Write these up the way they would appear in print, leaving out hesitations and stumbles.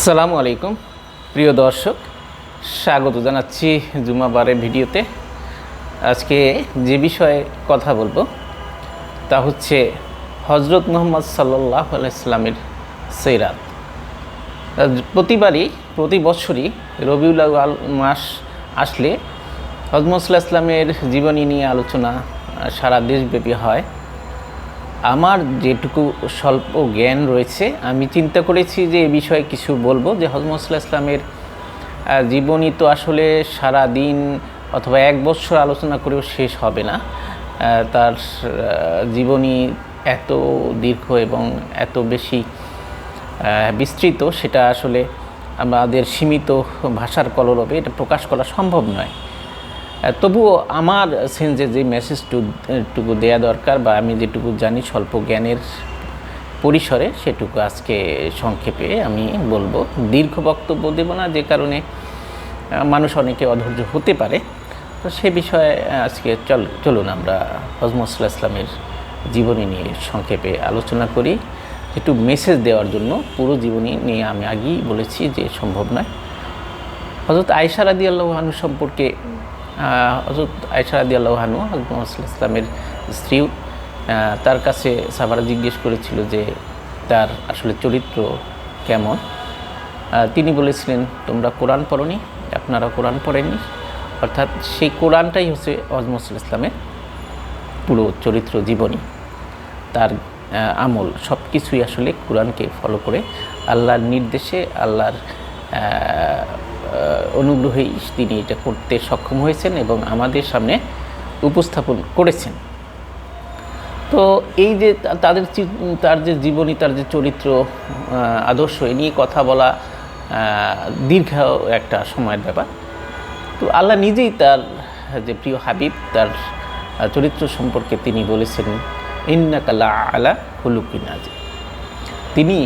আসসালামু আলাইকুম প্রিয় দর্শক, স্বাগত জানাচ্ছি জুমাবারের ভিডিওতে। আজকে যে বিষয়ে কথা বলবো তা হচ্ছে হজরত মুহাম্মদ সাল্লাল্লাহু আলাইহি সাল্লামের সিরাত। প্রতি বছরই রবিউল আউয়াল মাস আসলে হজরত মুহাম্মদ সাল্লাল্লাহু আলাইহি সাল্লামের জীবনী নিয়ে আলোচনা সারা দেশব্যাপী হয়। আমার যেটুকু স্বল্প জ্ঞান রয়েছে আমি চিন্তা করেছি যে এ বিষয়ে কিছু বলবো, যে হজরত মুহাম্মদ সাল্লাল্লাহু আলাইহি সাল্লামের জীবনী তো আসলে সারা দিন অথবা এক বছর আলোচনা করেও শেষ হবে না। তার জীবনী এত দীর্ঘ এবং এত বেশি বিস্তৃত, সেটা আসলে আমাদের সীমিত ভাষার কলরবে এটা প্রকাশ করা সম্ভব নয়। তবুও আমার সেন্সে যে মেসেজটুকু দেয়া দরকার বা আমি যেটুকু জানি স্বল্প জ্ঞানের পরিসরে সেটুকু আজকে সংক্ষেপে আমি বলবো। দীর্ঘ বক্তব্য দেব না, যে কারণে মানুষ অনেকে অধৈর্য হতে পারে। তো সে বিষয়ে আজকে চলুন আমরা হজরত মুহাম্মদ সাল্লাল্লাহু আলাইহি সাল্লামের জীবনী নিয়ে সংক্ষেপে আলোচনা করি। একটু মেসেজ দেওয়ার জন্য, পুরো জীবনী নিয়ে আমি আগেই বলেছি যে সম্ভব নয়। হযরত আয়েশা রাদিয়াল্লাহু আনহা সম্পর্কে, হযরত আয়েশা রাদিয়াল্লাহু আনহা হযরত মুহাম্মদ সাল্লাল্লাহু আলাইহি সাল্লামের স্ত্রী, তার কাছে সাহাবারা জিজ্ঞেস করেছিল যে তার আসলে চরিত্র কেমন। তিনি বলেছিলেন, তোমরা কোরআন পড়োনি, আপনারা কোরআন পড়েননি। অর্থাৎ সেই কোরআনটাই হচ্ছে হযরত মুহাম্মদ সাল্লাল্লাহু আলাইহি সাল্লামের পুরো চরিত্র জীবনী। তার আমল সব কিছুই আসলে কোরআনকে ফলো করে আল্লাহর নির্দেশে, আল্লাহর অনুগ্রহেই তিনি এটা করতে সক্ষম হয়েছেন এবং আমাদের সামনে উপস্থাপন করেছেন। তো এই যে তার যে জীবনী, তার যে চরিত্র, আদর্শ, এ নিয়ে কথা বলা দীর্ঘ একটা সময়ের ব্যাপার। তো আল্লাহ নিজেই তার যে প্রিয় হাবিব, তার চরিত্র সম্পর্কে তিনি বলেছেন, ইন্নাকা লাআলা খুলুকিন আযীম। তিনি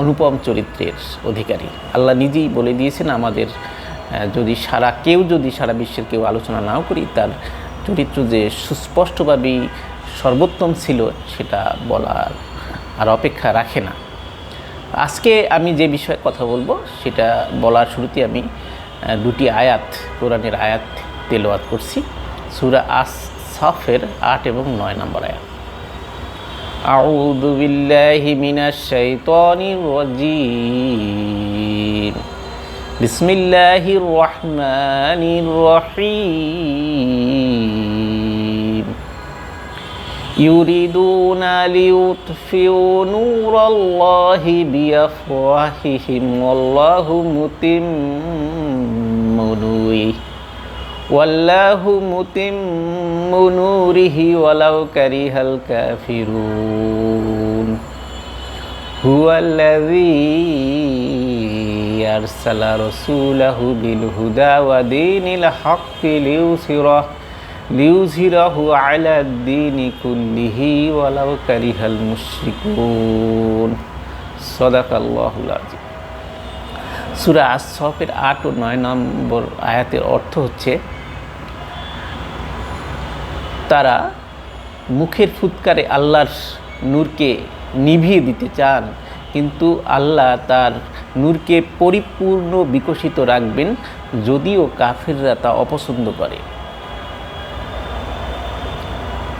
অনুপম চরিত্রের অধিকারী। আল্লাহ নিজেই বলে দিয়েছেন আমাদের, যদি সারা বিশ্বের কেউ আলোচনা নাও করি, তার চরিত্র যে সুস্পষ্টভাবেই সর্বোত্তম ছিল সেটা বলার আর অপেক্ষা রাখে না। আজকে আমি যে বিষয়ে কথা বলবো সেটা বলার শুরুতে আমি দুটি আয়াত, কোরআনের আয়াত তেলাওয়াত করছি। সূরা আস-সাফের 8 এবং 9 নম্বর আয়াত। আউযু বিল্লাহি মিনাশ শাইতানির রাজীম। বিসমিল্লাহির রহমানির রহিম। ইউরিদুনা লিইউতফিউ নূরাল্লাহি বিআফওয়াহিহিম ওয়াল্লাহু মুতিম্মু নূরিহি ওয়ালাউ কারিহাল কাফিরুন। হুয়াল্লাযী আরসালা রাসূলাহু বিল হুদা ওয়া দীনিল হাক্কি লিইয়ুযহিরাহু আলাদ দীনি কুল্লিহি ওয়ালাউ কারিহাল মুশরিকুন। সাদাকাল্লাহুল আযীম। সূরা আস-সাফের 8 ও 9 নম্বর আয়াতের অর্থ হচ্ছে, তারা মুখের ফুৎকারে আল্লাহর নূরকে নিভিয়ে দিতে চান, কিন্তু আল্লাহ তার নূরকে পরিপূর্ণ বিকশিত রাখবেন, যদিও কাফিররা তা অপছন্দ করে।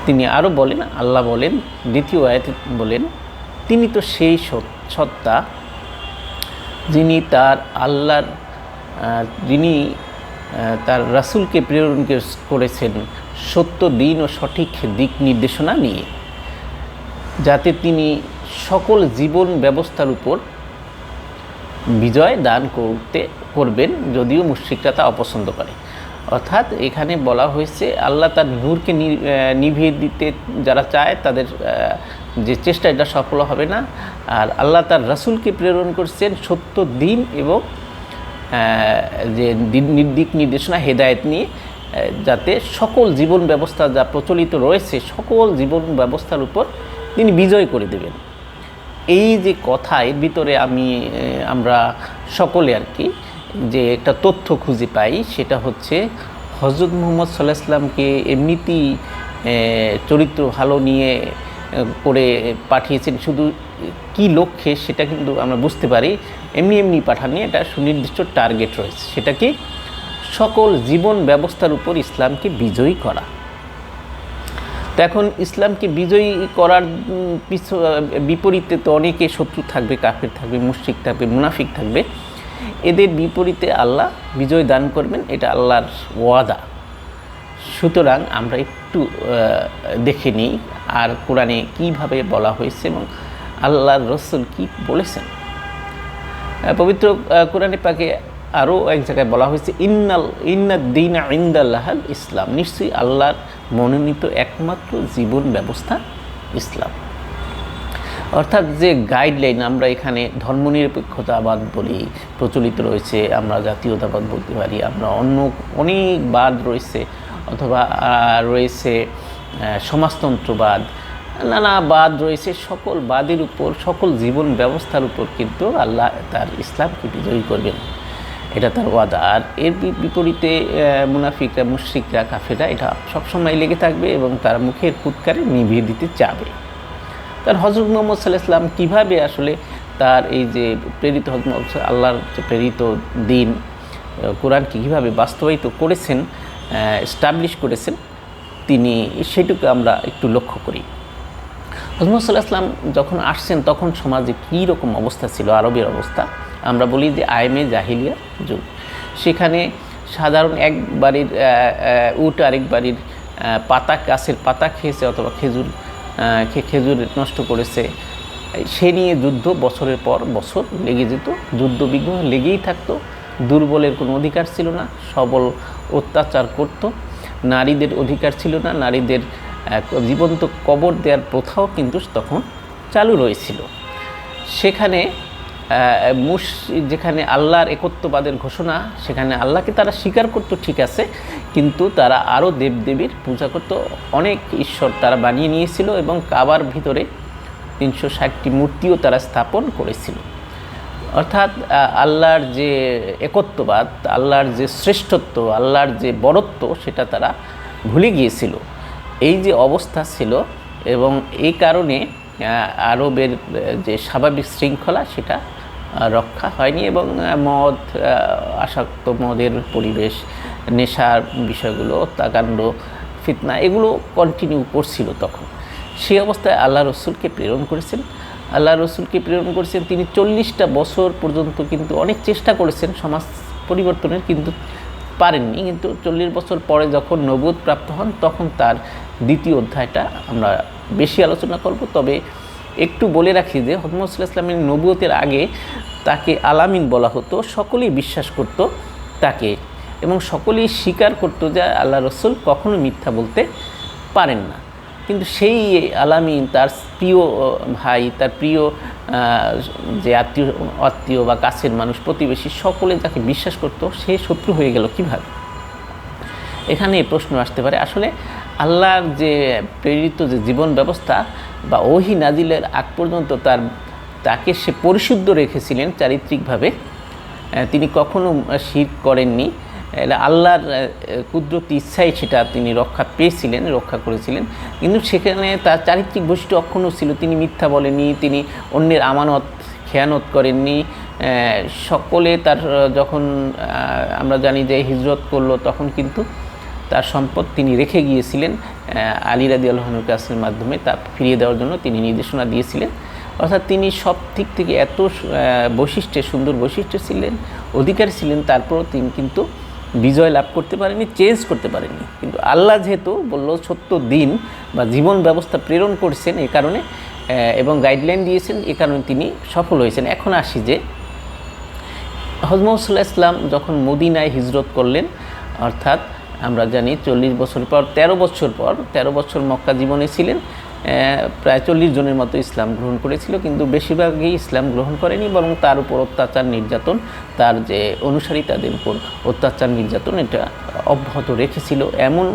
তিনি আরও বলেন, আল্লাহ বলেন দ্বিতীয় আয়াতে বলেন, তিনি তো সেই সত্তা যিনি তার রাসূলকে প্রেরণ করেছেন সত্য দিন ও সঠিক দিক নির্দেশনা নিয়ে, যাতে তিনি সকল জীবন ব্যবস্থার উপর বিজয় দান করবেন, যদিও মুশরিকরা তা অপছন্দ করে। অর্থাৎ এখানে বলা হয়েছে আল্লাহ তার নূরকে নিভিয়ে দিতে যারা চায় তাদের যে চেষ্টা, এটা সফল হবে না। আর আল্লাহ তার রাসূলকে প্রেরণ করছেন সত্য দিন এবং যে দিক নির্দেশনা, হেদায়েত নিয়ে, যাতে সকল জীবন ব্যবস্থা যা প্রচলিত রয়েছে সকল জীবন ব্যবস্থার উপর তিনি বিজয় করে দেবেন। এই যে কথা, এর ভিতরে আমরা সকলে আর কি যে একটা তথ্য খুঁজে পাই, সেটা হচ্ছে হযরত মুহাম্মদ সাল্লাল্লাহু আলাইহি সাল্লামকে এমনিতেই চরিত্র ভালো নিয়ে করে পাঠিয়েছেন, শুধু কি লক্ষ্যে সেটা কিন্তু আমরা বুঝতে পারি। এমনি এমনি পাঠাননি, এটা সুনির্দিষ্ট টার্গেট রয়েছে। সেটা কি? সকল জীবন ব্যবস্থার উপর ইসলামকে বিজয়ী করা। তো এখন ইসলামকে বিজয়ী করার বিপরীতে তো অনেকে শত্রু থাকবে, কাফের থাকবে, মুশরিক থাকবে, মুনাফিক থাকবে। এদের বিপরীতে আল্লাহ বিজয় দান করবেন, এটা আল্লাহর ওয়াদা। সুতরাং আমরা একটু দেখে নিই আর কোরআনে কীভাবে বলা হয়েছে এবং আল্লাহর রাসূল কী বলেছেন। পবিত্র কোরআনে পাকে আরও এক জায়গায় বলা হয়েছে ইন্নাদ-দীনা ইনদাল্লাহিল ইসলাম, নিশ্চয়ই আল্লাহর মনোনীত একমাত্র জীবন ব্যবস্থা ইসলাম। অর্থাৎ যে গাইডলাইন, আমরা এখানে ধর্মনিরপেক্ষতাবাদ বলি, প্রচলিত রয়েছে, আমরা জাতীয়তাবাদ বলতে পারি, আমরা অন্য অনেক বাদ রয়েছে, অথবা রয়েছে সমাজতন্ত্রবাদ, নানা বাদ রয়েছে। সকল বাদের উপর, সকল জীবন ব্যবস্থার উপর কিন্তু আল্লাহ তার ইসলামকে বিজয়ী করবেন, এটা তার ওয়াদা। আর এর বিপরীতে মুনাফিকরা, মুশরিকরা, কাফেররা এটা সবসময় লেগে থাকবে এবং তার মুখের ফুৎকারে নিভিয়ে দিতে চাবে। তার হযরত মুহাম্মদ সাল্লাল্লাহু আলাইহি ওয়াসাল্লাম কীভাবে আসলে তার এই যে প্রেরিত আল্লাহর যে প্রেরিত দিন কোরআনকে কীভাবে বাস্তবায়িত করেছেন, এস্টাবলিশ করেছেন তিনি, সেটুকু আমরা একটু লক্ষ্য করি। হযরত মুহাম্মদ সাল্লাল্লাহু আলাইহি ওয়াসাল্লাম যখন আসছেন তখন সমাজে কী রকম অবস্থা ছিল, আরবের অবস্থা। আমরা বলি যে আইমে জাহিলিয়া যুগ। সেখানে সাধারণ এক বাড়ির উট আরেক বাড়ির পাতা, গাছের পাতা খেয়েছে অথবা খেজুর নষ্ট করেছে, সে নিয়ে যুদ্ধ বছরের পর বছর লেগে যেত, যুদ্ধ বিগ্রহ লেগেই থাকতো। দুর্বলের কোনো অধিকার ছিল না, সবল অত্যাচার করত। নারীদের অধিকার ছিল না, নারীদের জীবন্ত কবর দেওয়ার প্রথাও কিন্তু তখন চালু রয়েছিল। সেখানে যেখানে আল্লাহর একত্ববাদের ঘোষণা, সেখানে আল্লাহকে তারা স্বীকার করতো ঠিক আছে, কিন্তু তারা আরও দেবদেবীর পূজা করতো। অনেক ঈশ্বর তারা বানিয়ে নিয়েছিল এবং কাবার ভিতরে 360টি মূর্তিও তারা স্থাপন করেছিল। অর্থাৎ আল্লাহর যে একত্ববাদ, আল্লাহর যে শ্রেষ্ঠত্ব, আল্লাহর যে বড়ত্ব, সেটা তারা ভুলে গিয়েছিল। এই যে অবস্থা ছিল এবং এই কারণে আরবের যে স্বাভাবিক শৃঙ্খলা সেটা রক্ষা হয়নি এবং মদ, আসক্ত মদের পরিবেশ, নেশার বিষয়গুলো, হত্যাকাণ্ড, ফিতনা, এগুলো কন্টিনিউ করছিল তখন। সেই অবস্থায় আল্লাহ রসুলকে প্রেরণ করেছেন। তিনি 40টা বছর পর্যন্ত কিন্তু অনেক চেষ্টা করেছেন সমাজ পরিবর্তনের, কিন্তু পারেননি। কিন্তু 40 বছর পরে যখন নবুয়ত প্রাপ্ত হন তখন তার দ্বিতীয় অধ্যায়টা আমরা বেশি আলোচনা করব। তবে একটু বলে রাখি যে হযরত মুহাম্মদ সাল্লাল্লাহু আলাইহি ওয়াসাল্লামের নবুয়তের আগে তাকে আলামিন বলা হতো। সকলেই বিশ্বাস করত তাকে এবং সকলেই স্বীকার করত যে আল্লাহ রসুল কখনো মিথ্যা বলতে পারেন না। কিন্তু সেই আলামিন, তার প্রিয় ভাই, তার প্রিয় যে আত্মীয় বা কাছের মানুষ, প্রতিবেশী, সকলে যাকে বিশ্বাস করত, সে শত্রু হয়ে গেল কিভাবে? এখানে প্রশ্ন আসতে পারে। আসলে আল্লাহর যে প্রেরিত যে জীবন ব্যবস্থা বা ওহী নাজিলের আগ পর্যন্ত তাকে সে পরিশুদ্ধ রেখেছিলেন চারিত্রিকভাবে। তিনি কখনো শিরক করেননি। আল্লাহর কুদরতি ইচ্ছাই সেটা তিনি রক্ষা করেছিলেন। কিন্তু সেখানে তার চারিত্রিক বৈশিষ্ট্য অক্ষুণ্ণ ছিল। তিনি মিথ্যা বলেননি, তিনি অন্যের আমানত খেয়ানত করেননি। সকলে তার যখন আমরা জানি যে হিজরত করলো তখন কিন্তু তার সম্পদ তিনি রেখে গিয়েছিলেন। আলী রাদিয়াল্লাহু আনহুর কাছের মাধ্যমে তা ফিরিয়ে দেওয়ার জন্য তিনি নির্দেশনা দিয়েছিলেন। অর্থাৎ তিনি সব দিক থেকে এত সুন্দর বৈশিষ্ট্য ছিলেন, অধিকারী ছিলেন, তারপরও তিনি কিন্তু বিজয় লাভ করতে পারেননি, চেঞ্জ করতে পারেননি। কিন্তু আল্লাহ যেহেতু বলল সত্য দিন বা জীবন ব্যবস্থা প্রেরণ করছেন এ কারণে এবং গাইডলাইন দিয়েছেন, এ কারণে তিনি সফল হয়েছেন। এখন আসি যে হযরত মুহাম্মদ সাল্লাল্লাহু আলাইহি ওয়াসাল্লাম যখন মদিনায় হিজরত করলেন, অর্থাৎ আমরা জানি 40 বছর পর 13 বছর মক্কা জীবনে ছিলেন। প্রায় 40 জনের মতো ইসলাম গ্রহণ করেছিল, কিন্তু বেশিরভাগই ইসলাম গ্রহণ করেনি, বরং তার উপর অত্যাচার নির্যাতন, তার যে অনুসারী তাদের উপর অত্যাচার নির্যাতন এটা অব্যাহত রেখেছিল। এমন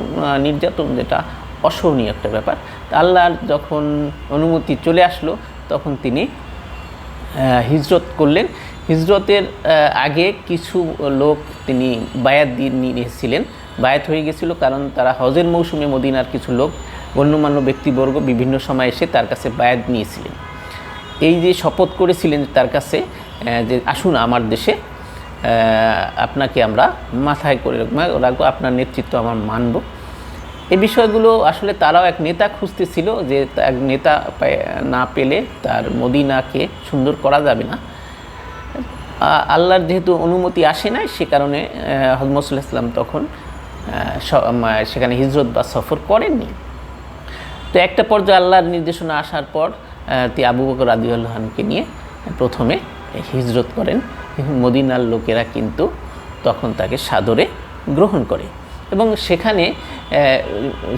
নির্যাতন যেটা অসহনীয় একটা ব্যাপার। আল্লাহর যখন অনুমতি চলে আসলো তখন তিনি হিজরত করলেন। হিজরতের আগে কিছু লোক তিনি বায়াত দিয়ে নিয়েছিলেন, বায়াত হয়ে গেছিল, কারণ তারা হজের মৌসুমে মদিনার কিছু লোক গণ্যমান্য ব্যক্তিবর্গ বিভিন্ন সময় এসে তার কাছে বায়াত নিয়েছিলেন। এই যে শপথ করেছিলেন তার কাছে যে আসুন আমার দেশে, আপনাকে আমরা মাথায় করে রাখবো, আপনার নেতৃত্ব আমার মানব। এই বিষয়গুলো আসলে তারাও এক নেতা খুঁজতেছিল, যে এক নেতা না পেলে তার মদিনাকে সুন্দর করা যাবে না। আল্লাহর যেহেতু অনুমতি আসে নাই, সে কারণে হযরত মুহাম্মদ সাল্লাল্লাহু আলাইহি ওয়াসাল্লাম তখন সেখানে হিজরত বা সফর করেননি। তো একটা পর্যায়ে আল্লাহর নির্দেশনা আসার পর তিনি আবু বকর রাদিয়াল্লাহু আনহুকে নিয়ে প্রথমে হিজরত করেন। মদিনার লোকেরা কিন্তু তখন তাকে সাদরে গ্রহণ করে, এবং সেখানে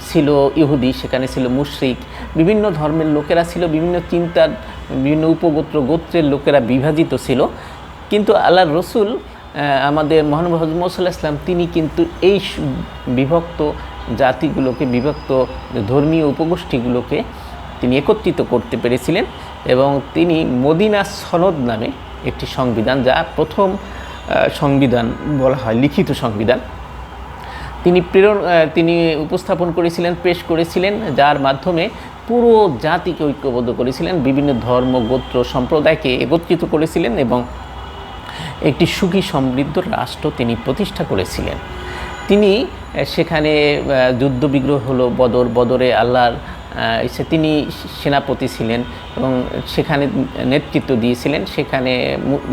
ছিল ইহুদি, সেখানে ছিল মুশরিক, বিভিন্ন ধর্মের লোকেরা ছিল, বিভিন্ন চিন্তার, বিভিন্ন উপগোত্র গোত্রের লোকেরা বিভাজিত ছিল। কিন্তু আল্লাহর রসুল আমাদের মহানবী হযরত মুহাম্মদ সাল্লাল্লাহু আলাইহি ওয়াসাল্লাম তিনি কিন্তু এই বিভক্ত জাতিগুলোকে, বিভক্ত ধর্মীয় উপগোষ্ঠীগুলোকে তিনি একত্রিত করতে পেরেছিলেন, এবং তিনি মদিনা সনদ নামে একটি সংবিধান, যা প্রথম সংবিধান বলা হয়, লিখিত সংবিধান, তিনি উপস্থাপন করেছিলেন, পেশ করেছিলেন, যার মাধ্যমে পুরো জাতিকে ঐক্যবদ্ধ করেছিলেন, বিভিন্ন ধর্ম গোত্র সম্প্রদায়কে একত্রিত করেছিলেন, এবং একটি সুখী সমৃদ্ধ রাষ্ট্র তিনি প্রতিষ্ঠা করেছিলেন। তিনি সেখানে যুদ্ধ বিগ্রহ হলো বদরে আল্লাহর তিনি সেনাপতি ছিলেন, এবং সেখানে নেতৃত্ব দিয়েছিলেন। সেখানে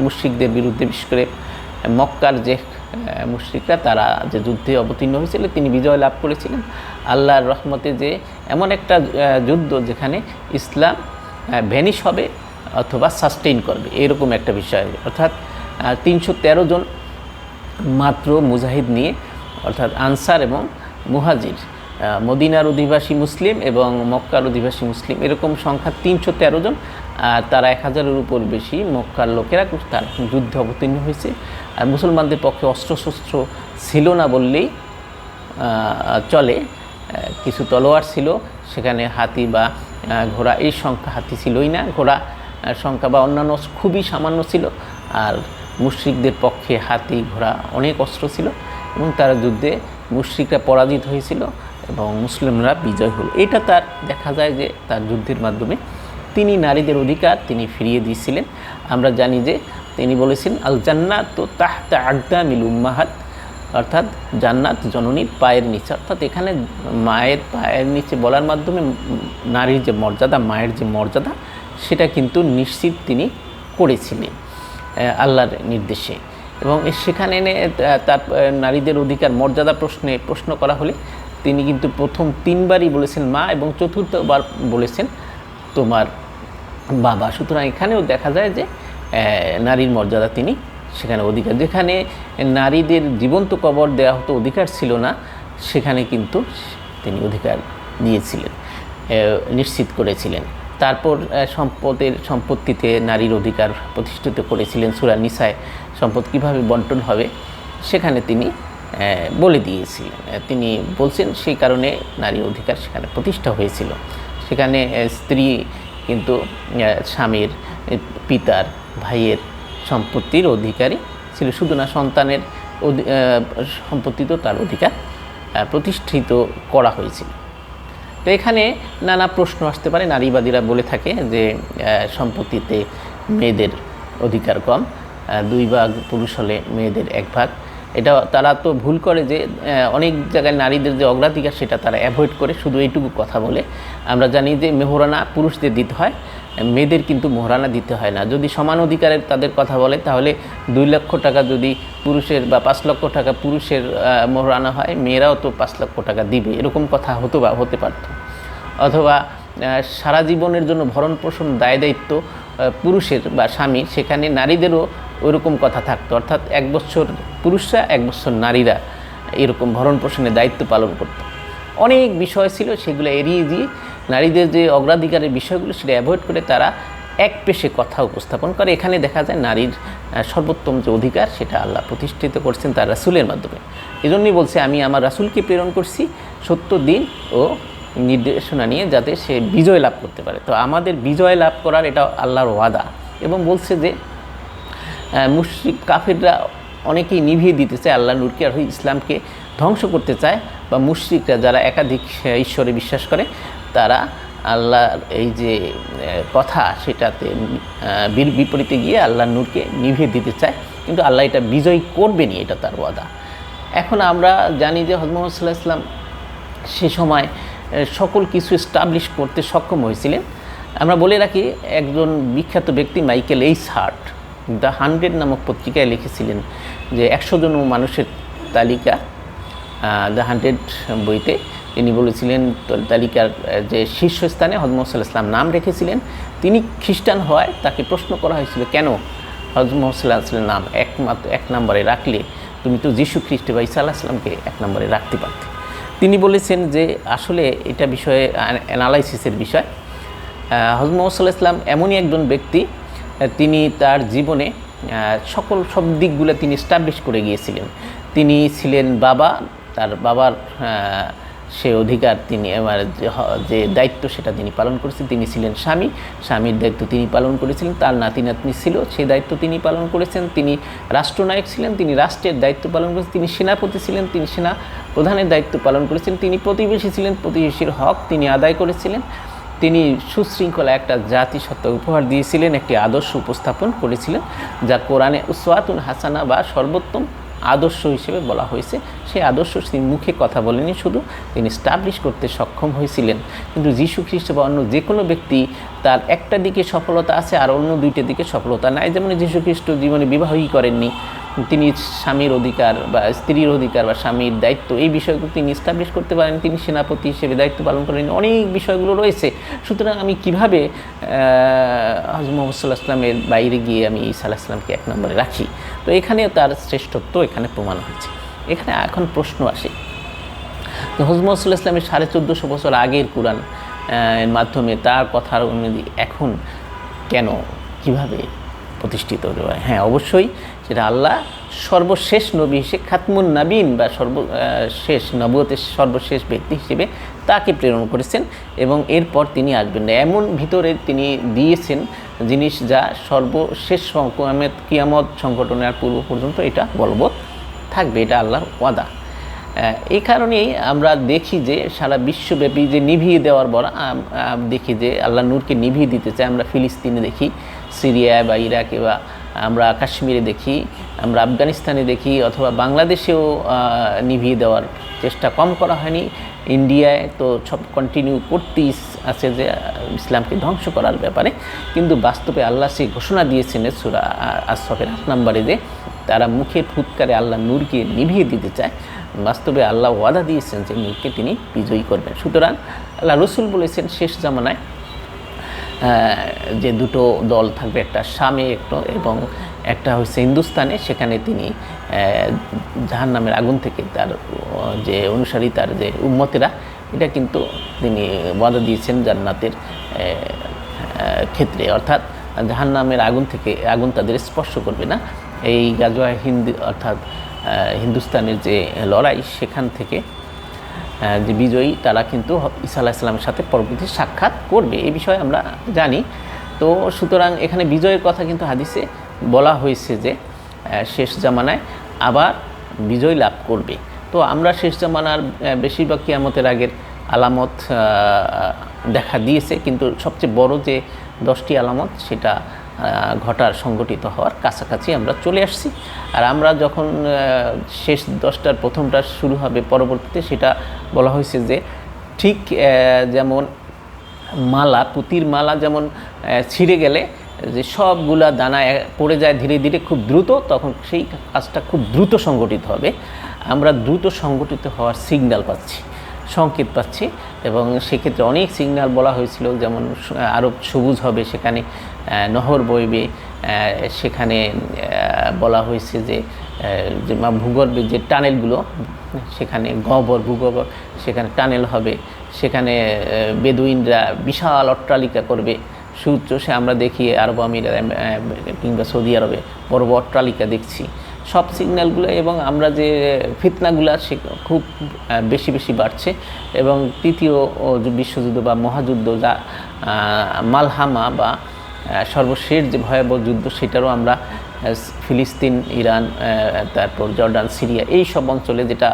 মুশরিকদের বিরুদ্ধে, বিশেষ করে মক্কার যে মুশরিকরা, তারা যে যুদ্ধে অবতীর্ণ হয়েছিল, তিনি বিজয় লাভ করেছিলেন। আল্লাহর রহমতে যে এমন একটা যুদ্ধ যেখানে ইসলাম ভ্যানিশ হবে অথবা সাস্টেইন করবে, এরকম একটা বিষয়। অর্থাৎ 313 জন মাত্র মুজাহিদ নিয়ে, অর্থাৎ আনসার এবং মুহাজির, মদিনার অধিবাসী মুসলিম এবং মক্কার অধিবাসী মুসলিম, এরকম সংখ্যা 313 জন। আর তারা 1000-এর উপর বেশি মক্কার লোকেরা তার যুদ্ধে অবতীর্ণ হয়েছে। আর মুসলমানদের পক্ষে অস্ত্রশস্ত্র ছিল না বললেই চলে। কিছু তলোয়ার ছিল, সেখানে হাতি বা ঘোড়া, এই সংখ্যা হাতি ছিলই না, ঘোড়া সংখ্যা বা অন্যান্য খুবই সামান্য ছিল। আর মুশরিকদের পক্ষে হাতি ঘোড়া অনেক অস্ত্র ছিল, এবং তারা যুদ্ধে মুশরিকরা পরাজিত হয়েছিল এবং মুসলিমরা বিজয় হল। এটা তার দেখা যায় যে তার যুদ্ধের মাধ্যমে তিনি নারীদের অধিকার তিনি ফিরিয়ে দিয়েছিলেন। আমরা জানি যে তিনি বলেছেন, আল জান্নাতু তাহতা আকদামিল উম্মাহাত, অর্থাৎ জান্নাত জননীর পায়ের নিচে। অর্থাৎ এখানে মায়ের পায়ের নিচে বলার মাধ্যমে নারীর যে মর্যাদা, মায়ের যে মর্যাদা, সেটা কিন্তু নিশ্চিত তিনি করেছিলেন আল্লাহর নির্দেশে। এবং সেখানে তার নারীদের অধিকার মর্যাদা প্রশ্ন করা হলে তিনি কিন্তু প্রথম 3 বারই বলেছেন মা, এবং চতুর্থবার বলেছেন তোমার বাবা। সুতরাং এখানেও দেখা যায় যে নারীর মর্যাদা তিনি সেখানে অধিকার, যেখানে নারীদের জীবন্ত কবর দেওয়া হতো, অধিকার ছিল না, সেখানে কিন্তু তিনি অধিকার দিয়েছিলেন, নিশ্চিত করেছিলেন। তারপর সম্পত্তিতে নারীর অধিকার প্রতিষ্ঠিত করেছিলেন। সূরা নিসায় সম্পদ কীভাবে বন্টন হবে সেখানে তিনি বলে দিয়েছিলেন। তিনি বলছেন সেই কারণে নারীর অধিকার সেখানে প্রতিষ্ঠা হয়েছিল। সেখানে স্ত্রী কিন্তু স্বামীর, পিতার, ভাইয়ের সম্পত্তির অধিকারী ছিল, শুধু না সন্তানের সম্পত্তিতেও তার অধিকার প্রতিষ্ঠিত করা হয়েছিল। তো এখানে নানা প্রশ্ন আসতে পারে। নারীবাদীরা বলে থাকে যে সম্পত্তিতে মেয়েদের অধিকার কম, 2 ভাগ পুরুষ হলে মেয়েদের 1 ভাগ। এটা তারা তো ভুল করে যে অনেক জায়গায় নারীদের যে অগ্রাধিকার সেটা তারা অ্যাভয়েড করে, শুধু এইটুকু কথা বলে। আমরা জানি যে মেহরানা পুরুষদের দিতে হয়, মেয়েদের কিন্তু মোহরানা দিতে হয় না। যদি সমান অধিকারের তাদের কথা বলে, তাহলে 2 লক্ষ টাকা যদি পুরুষের বা 5 লক্ষ টাকা পুরুষের মোহরানা হয়, মেয়েরাও তো 5 লক্ষ টাকা দিবে, এরকম কথা হতে পারত। অথবা সারা জীবনের জন্য ভরণ পোষণ দায় দায়িত্ব পুরুষের বা স্বামীর, সেখানে নারীদেরও ওইরকম কথা থাকতো। অর্থাৎ 1 বছর পুরুষরা, 1 বছর নারীরা এরকম ভরণ পোষণের দায়িত্ব পালন করত। অনেক বিষয় ছিল, সেগুলো এড়িয়ে দিয়ে নারীদের যে অগ্রাধিকারের বিষয়গুলো সেটা অ্যাভয়েড করে তারা এক পেশে কথা উপস্থাপন করে। এখানে দেখা যায় নারীর সর্বোত্তম যে অধিকার সেটা আল্লাহ প্রতিষ্ঠিত করছেন তার রাসূলের মাধ্যমে। এজন্যই বলছে, আমি আমার রাসূলকে প্রেরণ করছি সত্য দিন ও নির্দেশনা নিয়ে, যাতে সে বিজয় লাভ করতে পারে। তো আমাদের বিজয় লাভ করার এটা আল্লাহর ওয়াদা। এবং বলছে যে মুশরিক কাফেররা অনেকেই নিভিয়ে দিতে চায় আল্লাহর নূরকে, আর ইসলামকে ধ্বংস করতে চায়, বা মুশরিকরা যারা একাধিক ঈশ্বরে বিশ্বাস করে তারা আল্লাহর এই যে কথা সেটাতে বিপরীতে গিয়ে আল্লাহর নূরকে নিভিয়ে দিতে চায়, কিন্তু আল্লাহ এটা বিজয় করবেনি, এটা তার ওয়াদা। এখন আমরা জানি যে হযরত মুহাম্মদ সাল্লাল্লাহু আলাইহি ওয়াসাল্লাম সে সময় সকল কিছু এস্টাবলিশ করতে সক্ষম হয়েছিলেন। আমরা বলে রাখি একজন বিখ্যাত ব্যক্তি মাইকেল এইচ হার্ট দ্য 100 নামক পত্রিকায় লিখেছিলেন যে 100 জন মানুষের তালিকা, দ্য 100 বইতে তিনি বলেছিলেন তালিকার যে শীর্ষস্থানে হযরত মুহাম্মদ সাল্লাল্লাহু আলাইহি ওয়াসাল্লাম নাম রেখেছিলেন। তিনি খ্রিস্টান হওয়ায় তাকে প্রশ্ন করা হয়েছিল, কেন হযরত মুহাম্মদ সাল্লাল্লাহু আলাইহি ওয়াসাল্লাম নাম একমাত্র 1 নম্বরে রাখলে? তুমি তো যীশু খ্রিস্ট বা ঈসা আলাইহিস সালামকে 1 নম্বরে রাখতে পারতে। তিনি বলেছেন যে আসলে এটা বিষয়ে অ্যানালাইসিসের বিষয়। হযরত মুহাম্মদ সাল্লাল্লাহু আলাইহি ওয়াসাল্লাম এমনই একজন ব্যক্তি, তিনি তার জীবনে সব দিকগুলো তিনি এস্টাবলিশ করে গিয়েছিলেন। তিনি ছিলেন বাবা, তার বাবার সে অধিকার তিনি যে দায়িত্ব সেটা তিনি পালন করেছেন। তিনি ছিলেন স্বামী, স্বামীর দায়িত্ব তিনি পালন করেছিলেন। তার নাতি নাতনি ছিল, সেই দায়িত্ব তিনি পালন করেছেন। তিনি রাষ্ট্রনায়ক ছিলেন, তিনি রাষ্ট্রের দায়িত্ব পালন করেছেন। তিনি সেনাপতি ছিলেন, তিনি সেনা প্রধানের দায়িত্ব পালন করেছেন। তিনি প্রতিবেশী ছিলেন, প্রতিবেশীর হক তিনি আদায় করেছিলেন। তিনি সুশৃঙ্খলা একটা জাতিসত্তা উপহার দিয়েছিলেন, একটি আদর্শ উপস্থাপন করেছিলেন যা কোরআনে উসওয়াতুন হাসানা বা সর্বোত্তম আদর্শ হিসেবে বলা হয়েছে। সেই আদর্শ তিনি মুখে কথা বলেনি, শুধু তিনি স্টাবলিশ করতে সক্ষম হয়েছিলেন। কিন্তু যীশু খ্রিস্ট বা অন্য যে কোনো ব্যক্তি তার একটা দিকে সফলতা আছে আর অন্য দুইটা দিকে সফলতা নাই। যেমন যীশু খ্রিস্ট জীবনে বিবাহই করেননি, তিনি স্বামীর অধিকার বা স্ত্রীর অধিকার বা স্বামীর দায়িত্ব এই বিষয়গুলো তিনি এস্টাবলিশ করতে পারেন। তিনি সেনাপতি হিসেবে দায়িত্ব পালন করেন, অনেক বিষয়গুলো রয়েছে। সুতরাং আমি কীভাবে হযরত মুহাম্মদ সাল্লাল্লাহু আলাইহি ওয়াসাল্লামের বাইরে গিয়ে আমি ঈসা আলাইহিস সালামকে 1 নম্বরে রাখি? তো এখানেও তার শ্রেষ্ঠত্ব এখানে প্রমাণ হয়েছে। এখানে এখন প্রশ্ন আসে, তো হযরত মুহাম্মদ সাল্লাল্লাহু আলাইহি ওয়াসাল্লামের 1450 বছর আগের কুরআন এর মাধ্যমে তার কথার অনুযায়ী এখন কেন কীভাবে প্রতিষ্ঠিত হতে পারে? হ্যাঁ, অবশ্যই সেটা আল্লাহ সর্বশেষ নবী হিসেবে খাতমুন নবীন বা সর্বশেষ নবুয়তের সর্বশেষ ব্যক্তি হিসেবে তাকে প্রেরণ করেছেন এবং এরপর তিনি আসবেন না, এমন ভিতরে তিনি দিয়েছেন জিনিস যা সর্বশেষ কিয়ামত সংঘটনের পূর্ব পর্যন্ত এটা বলবৎ থাকবে। এটা আল্লাহর ওয়াদা। এই কারণেই আমরা দেখি যে সারা বিশ্বব্যাপী যে নিভিয়ে দেওয়ার বড় দেখি যে আল্লাহ নূরকে নিভিয়ে দিতে চায়। আমরা ফিলিস্তিনে দেখি, সিরিয়ায় বা ইরাকে, বা আমরা কাশ্মীরে দেখি, আমরা আফগানিস্তানে দেখি, অথবা বাংলাদেশেও নিভিয়ে দেওয়ার চেষ্টা কম করা হয়নি। ইন্ডিয়ায় তো সব কন্টিনিউ করতেই আছে যে ইসলামকে ধ্বংস করার ব্যাপারে, কিন্তু বাস্তবে আল্লাহ সেই ঘোষণা দিয়েছেন সূরা আস-সফের 8 নম্বরে যে তারা মুখে ফুৎকারে আল্লাহ নূরকে নিভিয়ে দিতে চায়। বাস্তবে আল্লাহ ওয়াদা দিয়েছেন যে নূরকে তিনি বিজয়ী করবেন। সুতরাং আল্লাহ রসুল বলেছেন শেষ জামানায় যে দুটো দল থাকবে, একটা শামে এবং একটা হচ্ছে হিন্দুস্তানে, সেখানে তিনি জাহান্নামের আগুন থেকে তার যে অনুসারী, তার যে উম্মতেরা, এটা কিন্তু তিনি ওয়াদা দিয়েছেন জান্নাতের ক্ষেত্রে, অর্থাৎ জাহান্নামের আগুন থেকে আগুন তাদের স্পর্শ করবে না। এই গাজওয়া হিন্দ অর্থাৎ হিন্দুস্তানের যে লড়াই, সেখান থেকে যে বিজয়ী তারা কিন্তু ঈসা আলাইহিস সালামের সাথে পরবর্তী সাক্ষাৎ করবে, এই বিষয়ে আমরা জানি। তো সুতরাং এখানে বিজয়ের কথা কিন্তু হাদিসে বলা হয়েছে যে শেষ জামানায় আবার বিজয় লাভ করবে। তো আমরা শেষ জামানার বেশিরভাগ কিয়ামতের আগের আলামত দেখা দিয়েছে, কিন্তু সবচেয়ে বড় যে 10টি আলামত সেটা সংগঠিত হওয়ার কাছাকাছি আমরা চলে আসছি। আর আমরা যখন শেষ 10টার প্রথমটা শুরু হবে পরবর্তীতে, সেটা বলা হয়েছে যে ঠিক যেমন মালা, পুঁতির মালা যেমন ছিঁড়ে গেলে যে সবগুলা দানা পড়ে যায় ধীরে ধীরে খুব দ্রুত, তখন সেই কাজটা খুব দ্রুত সংগঠিত হবে। আমরা দ্রুত সংগঠিত হওয়ার সিগন্যাল পাচ্ছি, সংকেত পাচ্ছি, এবং সেক্ষেত্রে অনেক সিগন্যাল বলা হয়েছিল, যেমন আরব সবুজ হবে, সেখানে নহর বইবে, সেখানে বলা হয়েছে যে ভূগর্ভের যে টানেলগুলো, সেখানে ভূগর্ভ সেখানে টানেল হবে, সেখানে বেদুইনরা বিশাল অট্টালিকা করবে সুউচ্চ। সে আমরা দেখি আরব আমিরাত কিংবা সৌদি আরবে বড় বড় অট্টালিকা দেখছি, সব সিগন্যালগুলো। এবং আমরা যে ফিতনাগুলো সে খুব বেশি বেশি বাড়ছে, এবং তৃতীয় বিশ্বযুদ্ধ বা মহাযুদ্ধ, যা মালহামা বা সর্বশেষ যে ভয়াবহ যুদ্ধ, সেটারও আমরা ফিলিস্তিন, ইরান, তারপর জর্ডান, সিরিয়া, এই সব অঞ্চলে যেটা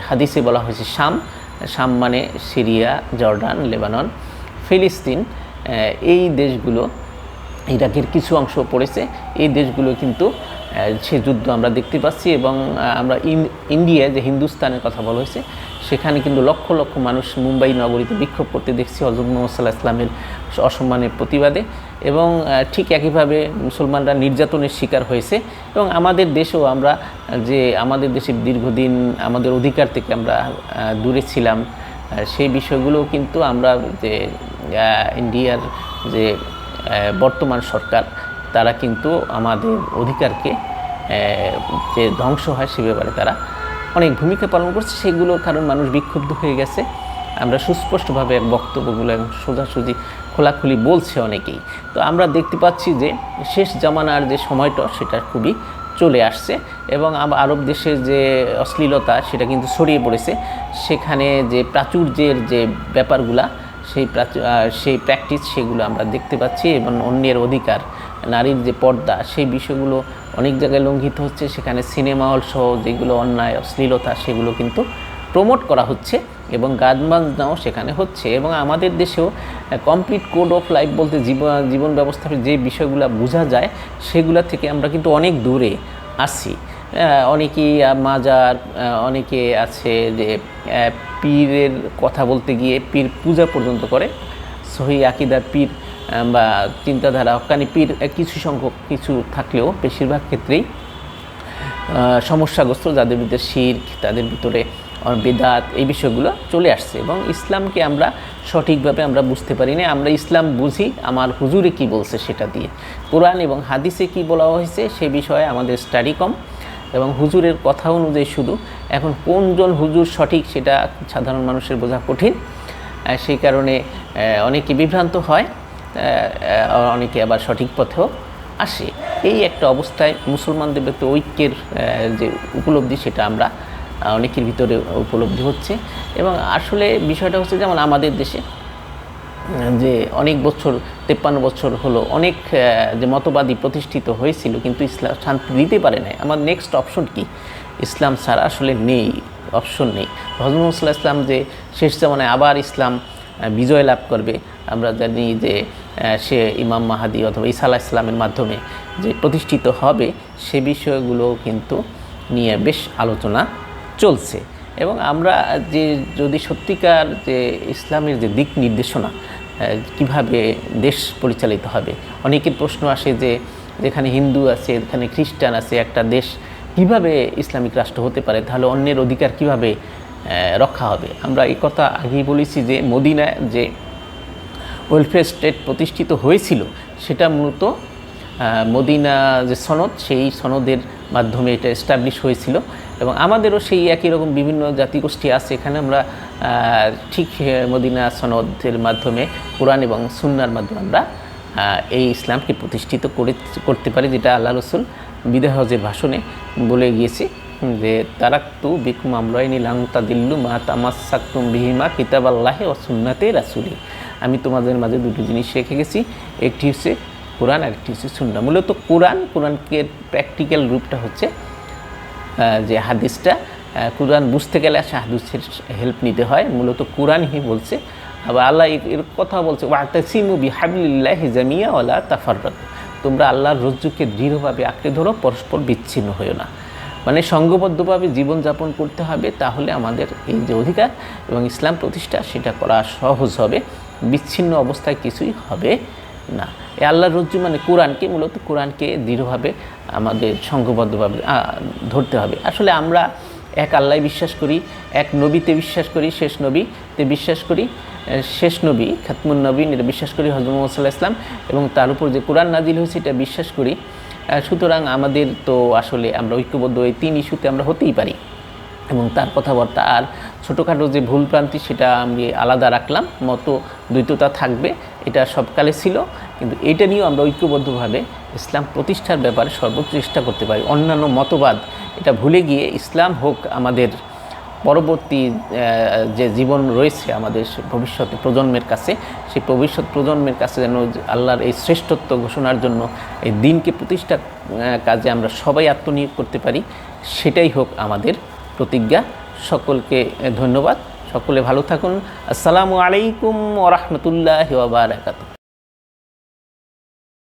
হাদিসে বলা হয়েছে শাম, শাম মানে সিরিয়া, জর্ডান, লেবানন, ফিলিস্তিন, এই দেশগুলো, ইরাকের কিছু অংশ পড়েছে। এই দেশগুলো কিন্তু সে যুদ্ধ আমরা দেখতে পাচ্ছি। এবং আমরা ইন্ডিয়ায় যে হিন্দুস্তানের কথা বলা হয়েছে, সেখানে কিন্তু লক্ষ লক্ষ মানুষ মুম্বাই নগরীতে বিক্ষোভ করতে দেখছি হযরত মুহাম্মদ সাল্লাল্লাহু আলাইহি ওয়াসাল্লামের অসম্মানের প্রতিবাদে। এবং ঠিক একইভাবে মুসলমানরা নির্যাতনের শিকার হয়েছে। এবং আমাদের দেশেও আমরা যে আমাদের দেশে দীর্ঘদিন আমাদের অধিকার থেকে আমরা দূরে ছিলাম, সেই বিষয়গুলোও কিন্তু আমরা যে ইন্ডিয়ার যে বর্তমান সরকার, তারা কিন্তু আমাদের অধিকারকে যে ধ্বংস হয় সে ব্যাপারে তারা অনেক ভূমিকা পালন করছে। সেগুলোর কারণ মানুষ বিক্ষুব্ধ হয়ে গেছে। আমরা সুস্পষ্টভাবে বক্তব্যগুলো এবং সোজাসুজি খোলাখুলি বলছে অনেকেই। তো আমরা দেখতে পাচ্ছি যে শেষ জামানার যে সময়টা সেটা খুবই চলে আসছে। এবং আরব দেশের যে অশ্লীলতা সেটা কিন্তু ছড়িয়ে পড়েছে। সেখানে যে প্রাচুর্যের যে ব্যাপারগুলা, সেই প্র্যাকটিস সেগুলো আমরা দেখতে পাচ্ছি। এবং অন্যের অধিকার, নারীর যে পর্দা, সেই বিষয়গুলো অনেক জায়গায় লঙ্ঘিত হচ্ছে। সেখানে সিনেমা হল সহ যেগুলো অন্যায় অশ্লীলতা সেগুলো কিন্তু প্রমোট করা হচ্ছে এবং গান বাজনাও সেখানে হচ্ছে। এবং আমাদের দেশেও কমপ্লিট কোড অফ লাইফ বলতে জীবন ব্যবস্থার যে বিষয়গুলো বোঝা যায়, সেগুলা থেকে আমরা কিন্তু অনেক দূরে আসি। অনেকেই মাজার, অনেকে আছে যে পীরের কথা বলতে গিয়ে পীর পূজা পর্যন্ত করে। সহি আকিদার পীর বা চিন্তাধারা হক্কানি পীর কিছু সংখ্যক কিছু থাকলেও বেশিরভাগ ক্ষেত্রেই সমস্যাগ্রস্ত, যাদের ভিতরে শিরক, তাদের ভিতরে বেদাত, এই বিষয়গুলো চলে আসছে। এবং ইসলামকে আমরা সঠিকভাবে আমরা বুঝতে পারি না। আমরা ইসলাম বুঝি আমার হুজুরে কি বলছে সেটা দিয়ে। কোরআন এবং হাদিসে কি বলা হয়েছে সে বিষয়ে আমাদের স্টাডি কম এবং হুজুরের কথা অনুযায়ী শুধু। এখন কোনজন হুজুর সঠিক সেটা সাধারণ মানুষের বোঝা কঠিন। সেই কারণে অনেকে বিভ্রান্ত হয়, অনেকে আবার সঠিক পথেও আসে। এই একটা অবস্থায় মুসলমানদের ভিতরে ঐক্যের যে উপলব্ধি সেটা আমরা অনেকের ভিতরে উপলব্ধি হচ্ছে। এবং আসলে বিষয়টা হচ্ছে যেমন আমাদের দেশে যে অনেক বছর 53 বছর হলো অনেক যে মতবাদী প্রতিষ্ঠিত হয়েছিল, কিন্তু ইসলাম শান্তি দিতে পারে নাই। আমার নেক্সট অপশন কি? ইসলাম ছাড়া আসলে নেই, অপশন নেই। হযরত মুহাম্মদ সাল্লাল্লাহু আলাইহি ওয়াসাল্লাম যে শেষ জামানায় আবার ইসলাম বিজয় লাভ করবে, আমরা জানি যে সে ইমাম মাহাদি অথবা ঈসা আলাইহিস সালামের মাধ্যমে যে প্রতিষ্ঠিত হবে, সে বিষয়গুলো কিন্তু নিয়ে বেশ আলোচনা চলছে। এবং আমরা যে যদি সত্যিকার যে ইসলামের যে দিক নির্দেশনা, কিভাবে দেশ পরিচালিত হবে, অনেকের প্রশ্ন আসে যে যেখানে হিন্দু আছে, যেখানে খ্রিস্টান আছে, একটা দেশ কিভাবে ইসলামিক রাষ্ট্র হতে পারে, তাহলে অন্যের অধিকার কিভাবে রক্ষা হবে? আমরা এই কথা আগেই বলেছি যে মদিনায় যে ওয়েলফেয়ার স্টেট প্রতিষ্ঠিত হয়েছিল, সেটা মূলত মদিনা যে সনদ, সেই সনদের মাধ্যমে এটা এস্টাবলিশ হয়েছিল। এবং আমাদেরও সেই একই রকম বিভিন্ন জাতিগোষ্ঠী আছে, এখানে আমরা ঠিক মদিনা সনদের মাধ্যমে কোরআন এবং সুন্নাহর মাধ্যমে আমরা এই ইসলামকে প্রতিষ্ঠিত করতে পারি, যেটা আল্লাহ রসুল বিদায় হজের ভাষণে বলে গিয়েছে যে তারাক্তু বিকুম আমরাইনি লাং তাদিল্লু মা তামাসসাকতুম বিহিমা কিতাবাল্লাহি ওয়া সুন্নাতে রাসূলি। আমি তোমাদের মাঝে দুটো জিনিস রেখে গেছি, একটি হচ্ছে কোরআন আর একটি হচ্ছে সুন্নাহ। মূলত কোরআনকে প্র্যাকটিক্যাল রূপটা হচ্ছে যে হাদিসটা, কোরআন বুঝতে গেলে হাদিসের হেল্প নিতে হয়। মূলত কোরআনই বলছে। আবার আল্লাহ এর কথা বলছে ওয়াতাসিমু বিহাবলিল্লাহি জামিয়া ওয়ালা তাফাররাকু, তোমরা আল্লাহর রজ্জুকে দৃঢ়ভাবে আঁকড়ে ধরো, পরস্পর বিচ্ছিন্ন হয়েও না। মানে সংঘবদ্ধভাবে জীবনযাপন করতে হবে, তাহলে আমাদের এই যে অধিকার এবং ইসলাম প্রতিষ্ঠা সেটা করা সহজ হবে, বিচ্ছিন্ন অবস্থায় কিছুই হবে না। এই আল্লাহর রজ্জু মানে কোরআনকে, মূলত কোরআনকে দৃঢ়ভাবে আমাদের সংঘবদ্ধভাবে ধরতে হবে। আসলে আমরা এক আল্লাহ বিশ্বাস করি, এক নবীতে বিশ্বাস করি, শেষ নবীতে বিশ্বাস করি, শেষ নবী খাতমুন নবীন এটা বিশ্বাস করি হযরত মুহাম্মদ সাল্লাল্লাহু আলাইহি ওয়াসাল্লাম, এবং তার উপর যে কোরআন নাজিল হয়েছে এটা বিশ্বাস করি। সুতরাং আমাদের তো আসলে আমরা ঐক্যবদ্ধ এই তিন ইস্যুতে আমরা হতেই পারি। এবং তার কথাবার্তা আর ছোটোখাটো যে ভুলভ্রান্তি সেটা আমি আলাদা রাখলাম, মত দ্বৈততা থাকবে, এটা সবকালে ছিল, কিন্তু এটা নিয়েও আমরা ঐক্যবদ্ধভাবে ইসলাম প্রতিষ্ঠার ব্যাপারে সর্বোচ্চ চেষ্টা করতে পারি। অন্যান্য মতবাদ এটা ভুলে গিয়ে ইসলাম হোক আমাদের পরবর্তী যে জীবন রয়েছে আমাদের ভবিষ্যৎ প্রজন্মের কাছে, সেই ভবিষ্যৎ প্রজন্মের কাছে যেন আল্লাহর এই শ্রেষ্ঠত্ব ঘোষণার জন্য এই দিনকে প্রতিষ্ঠার কাজে আমরা সবাই আত্মনিয়োগ করতে পারি, সেটাই হোক আমাদের প্রতিজ্ঞা। সকলকে ধন্যবাদ। সকলে ভালো থাকুন। আসসালামু আলাইকুম ওয়া রাহমাতুল্লাহি ওয়া বারাকাতুহু।